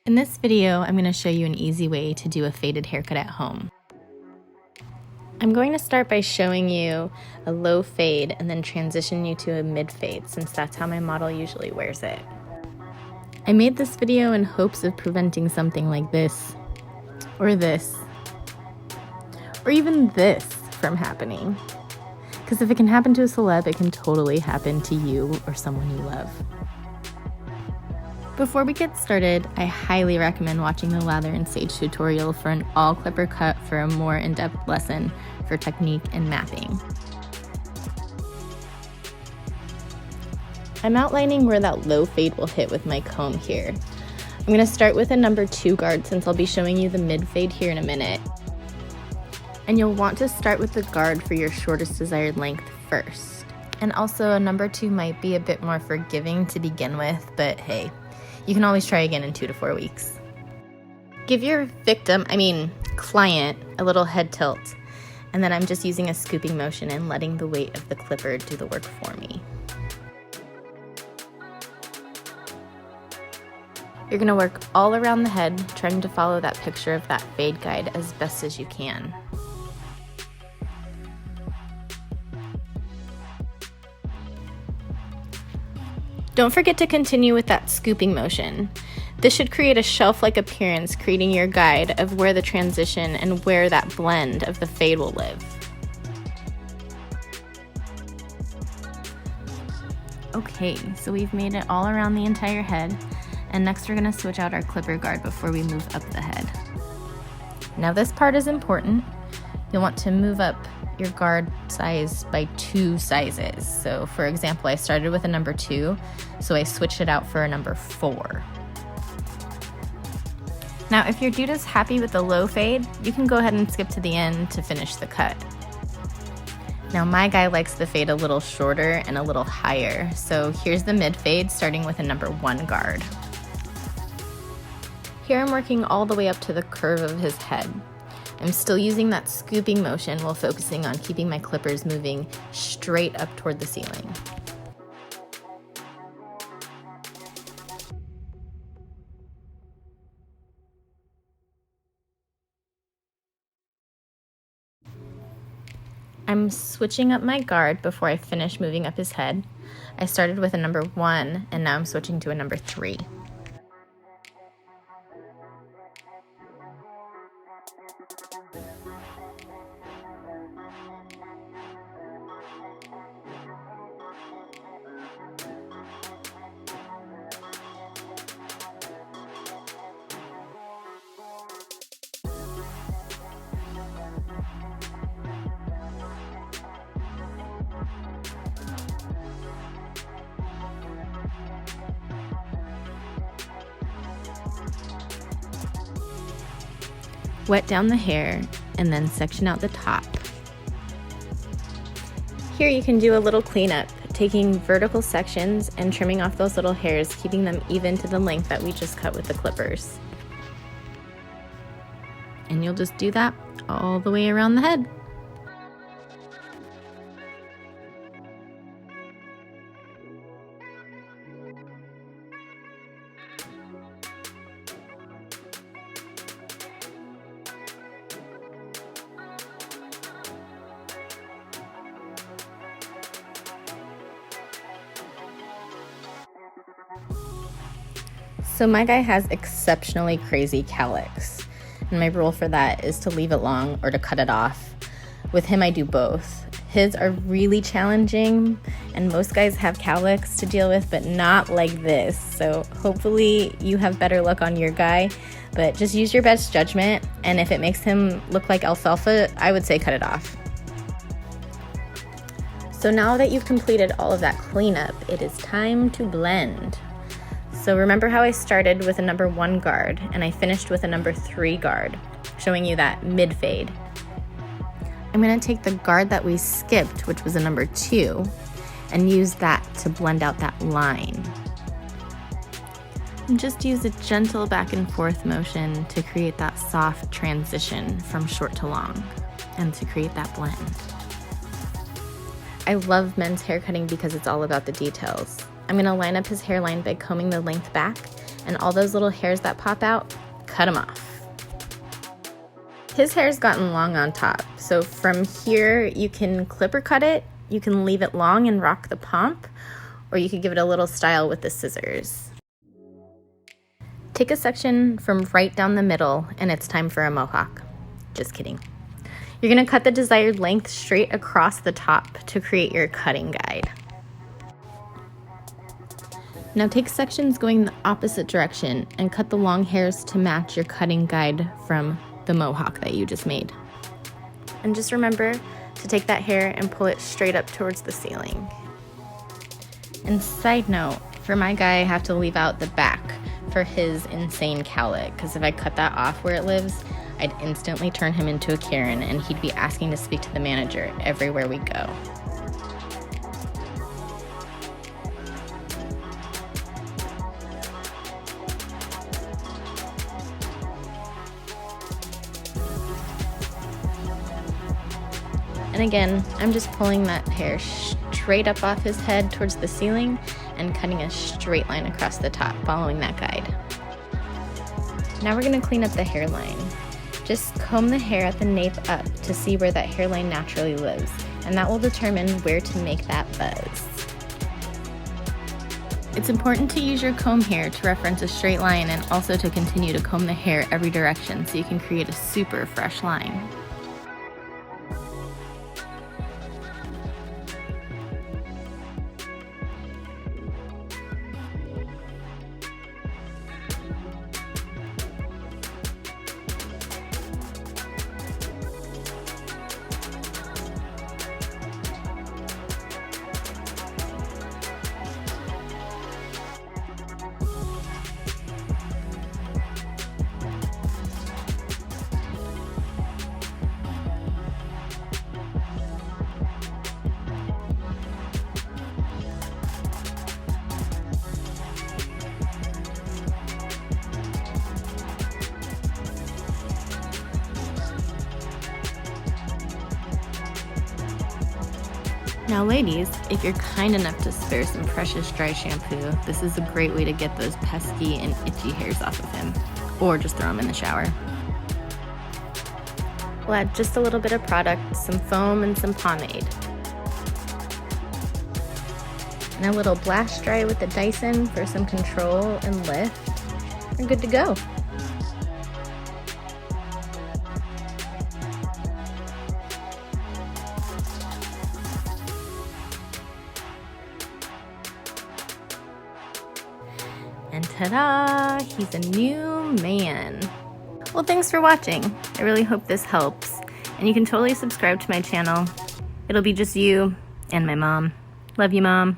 In this video, I'm going to show you an easy way to do a faded haircut at home. I'm going to start by showing you a low fade and then transition you to a mid fade, since that's how my model usually wears it. I made this video in hopes of preventing something like this, or even this from happening. Because if it can happen to a celeb, it can totally happen to you or someone you love. Before we get started, I highly recommend watching the Lather and Sage tutorial for an all clipper cut for a more in-depth lesson for technique and mapping. I'm outlining where that low fade will hit with my comb here. I'm going to start with a number 2 guard since I'll be showing you the mid fade here in a minute. And you'll want to start with the guard for your shortest desired length first. And also a number 2 might be a bit more forgiving to begin with, but hey, you can always try again in 2 to 4 weeks. Give your client, a little head tilt, and then I'm just using a scooping motion and letting the weight of the clipper do the work for me. You're going to work all around the head, trying to follow that picture of that fade guide as best as you can. Don't forget to continue with that scooping motion. This should create a shelf-like appearance, creating your guide of where the transition and where that blend of the fade will live. Okay, so we've made it all around the entire head, and next we're going to switch out our clipper guard before we move up the head. Now this part is important. You'll want to move up your guard size by 2 sizes. So for example, I started with a number 2, so I switched it out for a number 4. Now if your dude is happy with the low fade, you can go ahead and skip to the end to finish the cut. Now my guy likes the fade a little shorter and a little higher, so here's the mid fade starting with a number 1 guard. Here I'm working all the way up to the curve of his head. I'm still using that scooping motion while focusing on keeping my clippers moving straight up toward the ceiling. I'm switching up my guard before I finish moving up his head. I started with a number 1 and now I'm switching to a number 3. Wet down the hair and then section out the top. Here you can do a little cleanup, taking vertical sections and trimming off those little hairs, keeping them even to the length that we just cut with the clippers. And you'll just do that all the way around the head. So my guy has exceptionally crazy cowlicks, and my rule for that is to leave it long or to cut it off. With him, I do both. His are really challenging, and most guys have cowlicks to deal with, but not like this. So hopefully you have better luck on your guy, but just use your best judgment, and if it makes him look like alfalfa, I would say cut it off. So now that you've completed all of that cleanup, it is time to blend. So remember how I started with a number 1 guard and I finished with a number 3 guard, showing you that mid fade. I'm going to take the guard that we skipped, which was a number 2, and use that to blend out that line. And just use a gentle back and forth motion to create that soft transition from short to long and to create that blend. I love men's haircutting because it's all about the details. I'm gonna line up his hairline by combing the length back, and all those little hairs that pop out, cut them off. His hair's gotten long on top, so from here you can clipper cut it, you can leave it long and rock the pomp, or you could give it a little style with the scissors. Take a section from right down the middle and it's time for a mohawk. Just kidding. You're gonna cut the desired length straight across the top to create your cutting guide. Now take sections going the opposite direction and cut the long hairs to match your cutting guide from the mohawk that you just made. And just remember to take that hair and pull it straight up towards the ceiling. And side note, for my guy, I have to leave out the back for his insane cowlick, because if I cut that off where it lives, I'd instantly turn him into a Karen and he'd be asking to speak to the manager everywhere we go. And again, I'm just pulling that hair straight up off his head towards the ceiling and cutting a straight line across the top, following that guide. Now we're gonna clean up the hairline. Just comb the hair at the nape up to see where that hairline naturally lives, and that will determine where to make that buzz. It's important to use your comb here to reference a straight line and also to continue to comb the hair every direction so you can create a super fresh line. Now ladies, if you're kind enough to spare some precious dry shampoo, this is a great way to get those pesky and itchy hairs off of him, or just throw them in the shower. We'll add just a little bit of product, some foam and some pomade. And a little blast dry with the Dyson for some control and lift. We're good to go. And ta-da! He's a new man. Well, thanks for watching. I really hope this helps. And you can totally subscribe to my channel. It'll be just you and my mom. Love you, Mom.